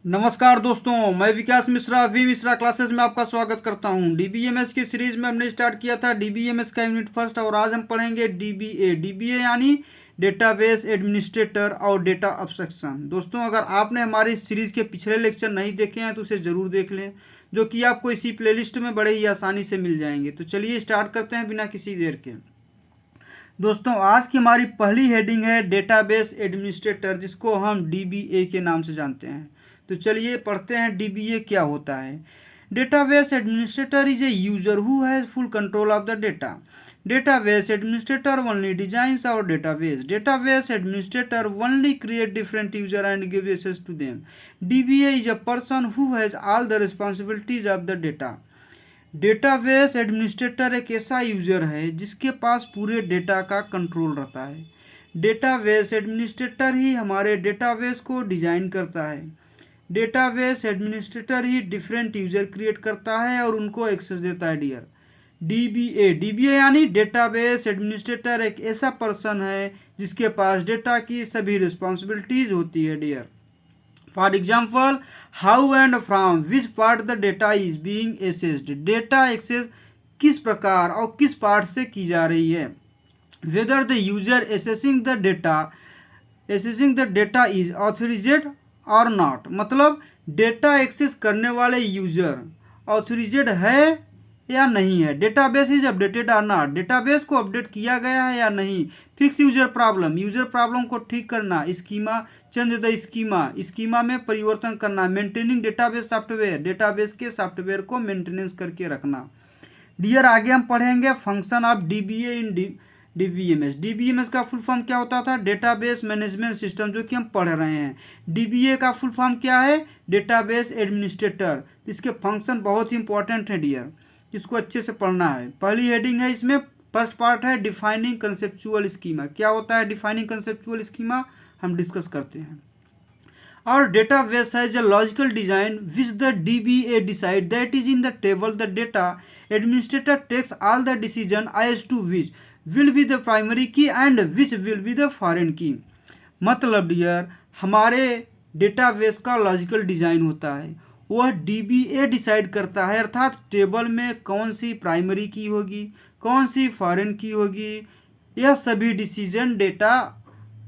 नमस्कार दोस्तों, मैं विकास मिश्रा वी मिश्रा क्लासेस में आपका स्वागत करता हूं। डीबीएमएस की सीरीज में हमने स्टार्ट किया था डीबीएमएस का यूनिट फर्स्ट और आज हम पढ़ेंगे डीबीए यानी डेटाबेस एडमिनिस्ट्रेटर और डेटा अब्स्ट्रक्शन। दोस्तों, अगर आपने हमारी सीरीज के पिछले लेक्चर नहीं देखे हैं तो उसे ज़रूर देख लें, जो कि आपको इसी प्लेलिस्ट में बड़े ही आसानी से मिल जाएंगे। तो चलिए स्टार्ट करते हैं बिना किसी देर के। दोस्तों, आज की हमारी पहली हेडिंग है डेटाबेस एडमिनिस्ट्रेटर, जिसको हम डीबीए के नाम से जानते हैं। तो चलिए पढ़ते हैं डीबीए क्या होता है। Database administrator is a user who has full control of the data. Database administrator only designs our database. Database administrator only create different user and give access to them. DBA is a person who has all the responsibilities of the data. Database administrator एक ऐसा user है जिसके पास पूरे data का control रहता है। Database administrator ही हमारे database को डिजाइन करता है। डेटाबेस एडमिनिस्ट्रेटर ही डिफरेंट यूजर क्रिएट करता है और उनको एक्सेस देता है। डियर डीबीए यानी डेटाबेस एडमिनिस्ट्रेटर एक ऐसा पर्सन है जिसके पास डेटा की सभी रिस्पॉन्सिबिलिटीज होती है। Dear for example, how and from which part the data is being accessed. Data access किस प्रकार और किस पार्ट से की जा रही है। Whether the user accessing the data is authorised और नॉट। मतलब डेटा एक्सेस करने वाले यूजर ऑथोराइज्ड है या नहीं है। डेटाबेस इज अपडेटेड और नॉट। डेटाबेस को अपडेट किया गया है या नहीं। फिक्स यूजर प्रॉब्लम को ठीक करना। स्कीमा चेंज द स्कीमा में परिवर्तन करना। मेंटेनिंग डेटाबेस सॉफ्टवेयर, डेटाबेस के सॉफ्टवेयर को मेंटेनेंस करके रखना। डियर, आगे हम पढ़ेंगे function of dBA in DBMS. DBMS का फुल फॉर्म क्या होता था? डेटाबेस मैनेजमेंट सिस्टम, जो कि हम पढ़ रहे हैं। डीबीए का फुल फॉर्म क्या है? Database administrator. इसके फंक्शन बहुत ही इंपॉर्टेंट है डियर, इसको अच्छे से पढ़ना है। पहली हेडिंग है इसमें, फर्स्ट पार्ट है डिफाइनिंग कंसेप्चुअल स्कीमा। क्या होता है डिफाइनिंग कंसेप्चुअल स्कीमा, हम डिस्कस करते हैं। और database has a logical design which the DBA decide, that is in the table the data administrator takes all the decision as to which will be the primary key and which will be the foreign key। मतलब dear, हमारे database का logical design होता है, वह dBA decide करता है, अर्थात table में कौन सी प्राइमरी की होगी, कौन सी फॉरेन की होगी, यह सभी डिसीजन डेटा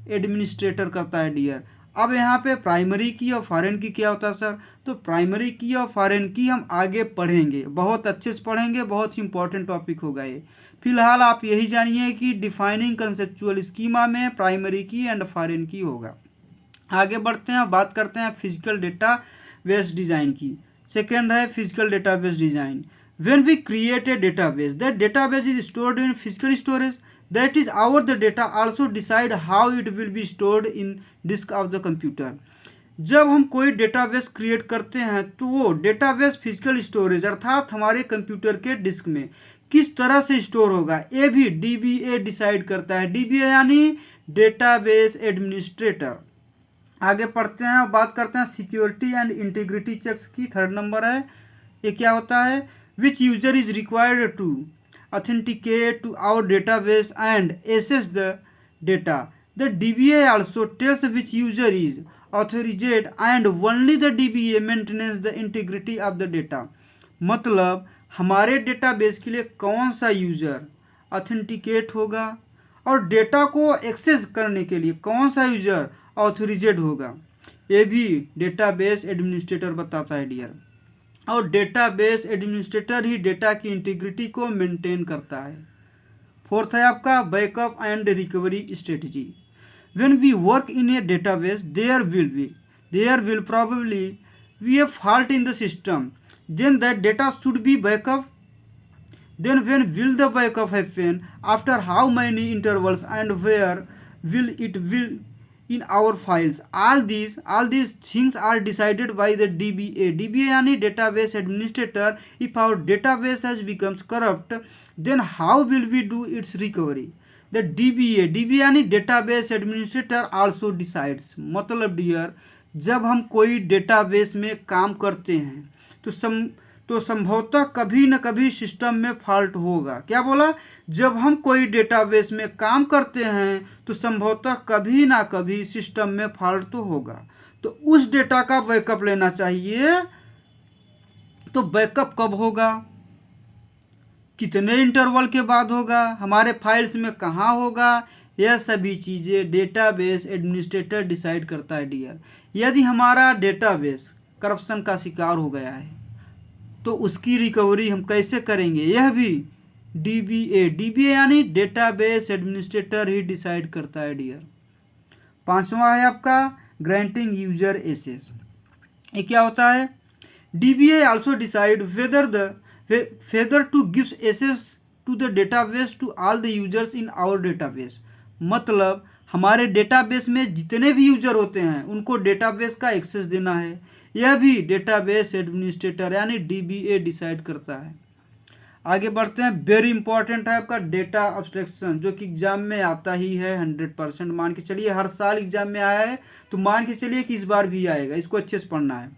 एडमिनिस्ट्रेटर करता है। डियर, अब यहाँ पे प्राइमरी की और फॉरेन की क्या होता है सर? तो प्राइमरी की और फॉरेन की हम आगे पढ़ेंगे, बहुत अच्छे से पढ़ेंगे, बहुत ही इंपॉर्टेंट टॉपिक होगा ये। फिलहाल आप यही जानिए कि डिफाइनिंग कंसेप्चुअल स्कीमा में primary key and foreign key होगा। आगे बढ़ते हैं, बात करते हैं फिजिकल डेटाबेस डिजाइन की। सेकेंड है physical database design. When we create a database, that database is stored in physical storage, that is our the data also decide how it will be stored in disk of the computer। जब हम कोई database create करते हैं तो वो database physical storage अर्थात हमारे computer के डिस्क में किस तरह से स्टोर होगा, ये भी डीबीए डिसाइड करता है। डीबीए यानी डेटाबेस एडमिनिस्ट्रेटर। आगे पढ़ते हैं और बात करते हैं सिक्योरिटी एंड इंटीग्रिटी चेक्स की। थर्ड नंबर है, ये क्या होता है? Which user is required to authenticate to our database and access the data। The DBA also tells which user is authorized and only the DBA maintains the integrity of the data। मतलब हमारे database के लिए कौन सा user authenticate होगा और data को access करने के लिए कौन सा यूज़र ऑथोराइज्ड होगा, ये भी डेटाबेस एडमिनिस्ट्रेटर बताता है डियर। और डेटाबेस एडमिनिस्ट्रेटर ही डेटा की इंटीग्रिटी को मेंटेन करता है। फोर्थ है आपका backup and recovery strategy. When we work in a database there will probably be a fault in the system, then that data should be backup। then when will the backup happen, after how many intervals, and where will in our files। all these things are decided by the DBA यानी database administrator। if our database has becomes corrupt, then how will we do its recovery। the DBA यानी database administrator also decides। मतलब dear, जब हम कोई database में काम करते हैं तो संभवतः कभी न कभी सिस्टम में फॉल्ट होगा। क्या बोला? जब हम कोई डेटाबेस में काम करते हैं तो संभवतः कभी ना कभी सिस्टम में फॉल्ट तो होगा। तो उस डेटा का बैकअप लेना चाहिए। तो बैकअप कब होगा, कितने इंटरवल के बाद होगा, हमारे फाइल्स में कहाँ होगा, यह सभी चीज़ें डेटाबेस एडमिनिस्ट्रेटर डिसाइड करता है डियर। यदि हमारा डेटाबेस करप्शन का शिकार हो गया है तो उसकी रिकवरी हम कैसे करेंगे, यह भी डीबीए यानी डेटाबेस एडमिनिस्ट्रेटर ही डिसाइड करता है डियर। पांचवा है आपका ग्रांटिंग यूजर एक्सेस। ये क्या होता है, dBA also decide whether to give access to the database to all the users in our database। मतलब हमारे डेटाबेस में जितने भी यूजर होते हैं उनको डेटाबेस का एक्सेस देना है, यह भी डेटाबेस एडमिनिस्ट्रेटर यानी डीबीए डिसाइड करता है। आगे बढ़ते हैं, वेरी इंपॉर्टेंट है आपका डेटा अब्स्ट्रैक्शन, जो कि एग्जाम में आता ही है 100%। मान के चलिए हर साल एग्जाम में आया है, तो मान के चलिए कि इस बार भी आएगा, इसको अच्छे से पढ़ना है,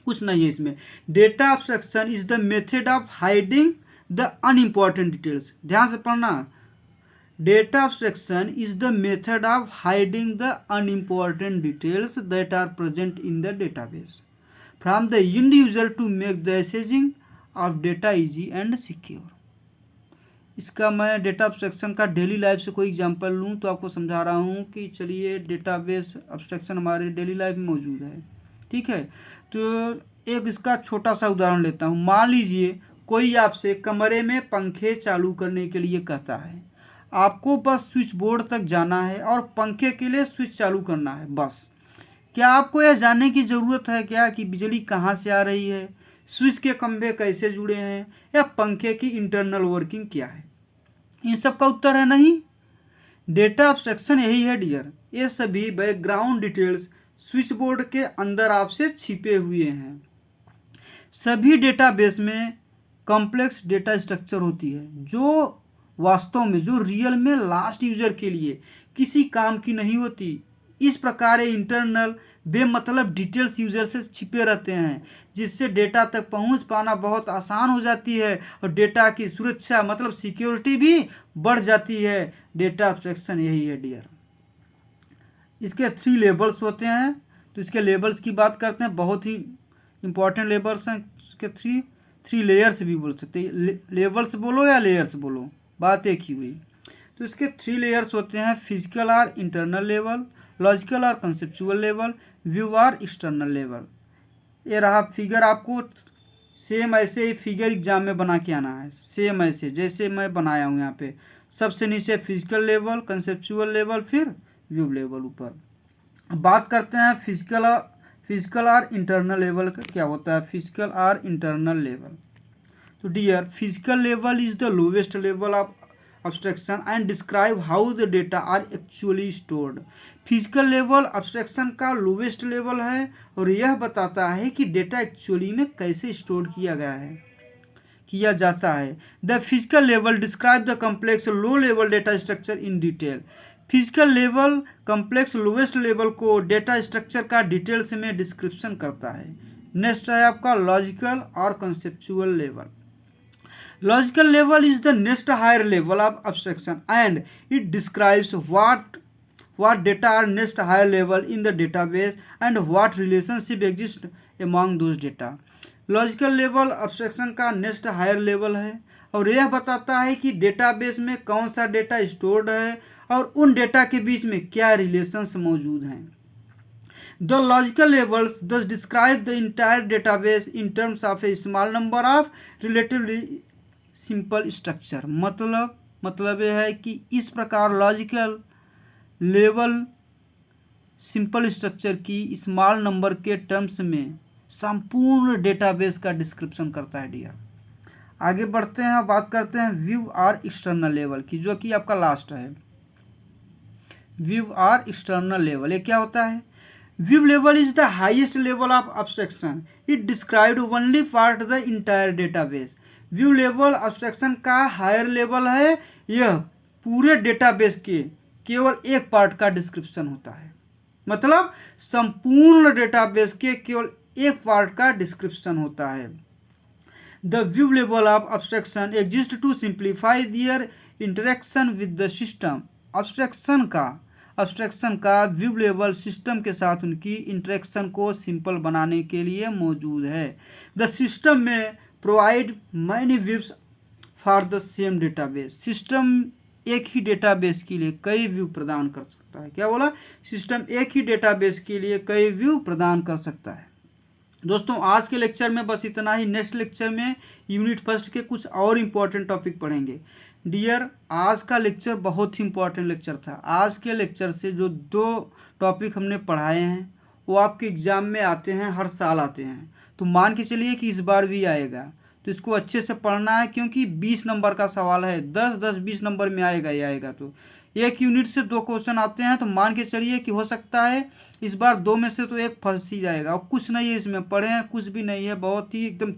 कुछ नहीं है इसमें। Data abstraction is the method of hiding the unimportant details. ध्यान से पढ़ना, data abstraction is the method of hiding the unimportant details that are present in the database from the end user to make the accessing of data easy and secure. इसका मैं data abstraction का daily life से कोई example लूँ तो आपको समझा रहा हूँ कि चलिए डेटाबेस अब्स्ट्रैक्शन हमारे डेली लाइफ में मौजूद है, ठीक है। तो एक इसका छोटा सा उदाहरण लेता हूँ। मान लीजिए कोई आपसे कमरे में पंखे चालू करने के लिए कहता है, आपको बस स्विच बोर्ड तक जाना है और पंखे के लिए स्विच चालू करना है बस। क्या आपको यह जानने की ज़रूरत है क्या कि बिजली कहाँ से आ रही है, स्विच के खंभे कैसे जुड़े हैं, या पंखे की इंटरनल वर्किंग क्या है? इन सब का उत्तर है नहीं। डेटा अब्स्ट्रैक्शन यही है डियर, ये सभी बैकग्राउंड डिटेल्स स्विच बोर्ड के अंदर आपसे छिपे हुए हैं। सभी डेटाबेस में कॉम्प्लेक्स डेटा स्ट्रक्चर होती है जो वास्तव में, जो रियल में लास्ट यूजर के लिए किसी काम की नहीं होती। इस प्रकार इंटरनल बेमतलब डिटेल्स यूजर से छिपे रहते हैं, जिससे डेटा तक पहुंच पाना बहुत आसान हो जाती है और डेटा की सुरक्षा मतलब सिक्योरिटी भी बढ़ जाती है। डेटा अब्स्ट्रैक्शन यही है डियर। इसके 3 लेवल्स होते हैं, तो इसके लेवल्स की बात करते हैं, बहुत ही इंपॉर्टेंट लेवल्स हैं इसके। 3 लेयर्स भी बोल सकते हैं, लेवल्स बोलो या लेयर्स बोलो, बात एक ही हुई। तो इसके 3 लेयर्स होते हैं, फिजिकल और इंटरनल लेवल, लॉजिकल और कंसेप्चुअल लेवल, व्यू और एक्सटर्नल लेवल। ये रहा फिगर, आपको सेम ऐसे ही फिगर एग्जाम में बना के आना है, सेम ऐसे जैसे मैं बनाया हूँ यहाँ पे। सबसे नीचे फिजिकल लेवल, कंसेप्चुअल लेवल, फिर व्यू लेवल ऊपर। बात करते हैं फिजिकल और इंटरनल लेवल का क्या होता है। फिजिकल और इंटरनल लेवल, तो dear physical level is the lowest level of abstraction and describe how the data are actually stored। Physical level abstraction का लोवेस्ट लेवल है और यह बताता है कि डेटा एक्चुअली में कैसे स्टोर किया जाता है। The physical level describe the complex low level data structure in detail. Physical level complex lowest level को डेटा स्ट्रक्चर का डिटेल्स में डिस्क्रिप्शन करता है। नेक्स्ट है आपका लॉजिकल और conceptual level. Logical level is the next higher level of abstraction and it describes what data are next higher level in the database and what relationship exist among those data। Logical level abstraction का next higher level है और यह बताता है कि database में कौन सा डेटा स्टोर्ड है और उन डेटा के बीच में क्या रिलेशंस मौजूद हैं। The logical levels thus describe the entire database in terms of a small number of relatively simple structure. मतलब यह है कि इस प्रकार लॉजिकल लेवल सिंपल स्ट्रक्चर की स्मॉल नंबर के टर्म्स में संपूर्ण डेटाबेस का डिस्क्रिप्शन करता है डियर। आगे बढ़ते हैं, बात करते हैं व्यू और एक्सटर्नल लेवल की, जो कि आपका लास्ट है। व्यू और एक्सटर्नल लेवल, ये क्या होता है। View level is the highest level of abstraction, it described only part the entire database. View level abstraction का हायर लेवल है, यह पूरे डेटाबेस के केवल एक पार्ट का डिस्क्रिप्शन होता है। मतलब संपूर्ण डेटाबेस के केवल एक पार्ट का डिस्क्रिप्शन होता है। The view level of abstraction exist to simplify their interaction with the system. Abstraction का अब्स्ट्रैक्शन का व्यू लेवल सिस्टम के साथ उनकी इंटरेक्शन को सिंपल बनाने के लिए मौजूद है। द सिस्टम में provide many views for the same database. System एक ही डेटाबेस के लिए कई व्यू प्रदान कर सकता है। क्या बोला? सिस्टम एक ही डेटाबेस के लिए कई व्यू प्रदान कर सकता है। दोस्तों आज के लेक्चर में बस इतना ही। नेक्स्ट लेक्चर में यूनिट फर्स्ट के कुछ और इम्पोर्टेंट टॉपिक पढ़ेंगे। डियर, आज का लेक्चर बहुत ही इम्पोर्टेंट लेक्चर था। आज के लेक्चर से जो 2 टॉपिक हमने पढ़ाए हैं वो आपके एग्जाम में आते हैं, हर साल आते हैं। तो मान के चलिए कि इस बार भी आएगा, तो इसको अच्छे से पढ़ना है क्योंकि 20 नंबर का सवाल है। 10-10-20 नंबर में आएगा ही आएगा। तो एक यूनिट से 2 क्वेश्चन आते हैं, तो मान के चलिए कि हो सकता है इस बार 2 में से तो एक फंस ही जाएगा। और कुछ नहीं है इसमें, पढ़े हैं कुछ भी नहीं है, बहुत ही एकदम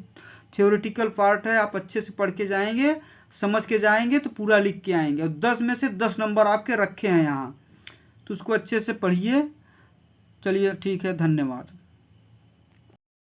थ्योरेटिकल पार्ट है। आप अच्छे से पढ़ के जाएंगे, समझ के जाएंगे तो पूरा लिख के आएंगे। और 10 में से 10 नंबर आपके रखे हैं यहाँ, तो उसको अच्छे से पढ़िए। चलिए ठीक है, धन्यवाद।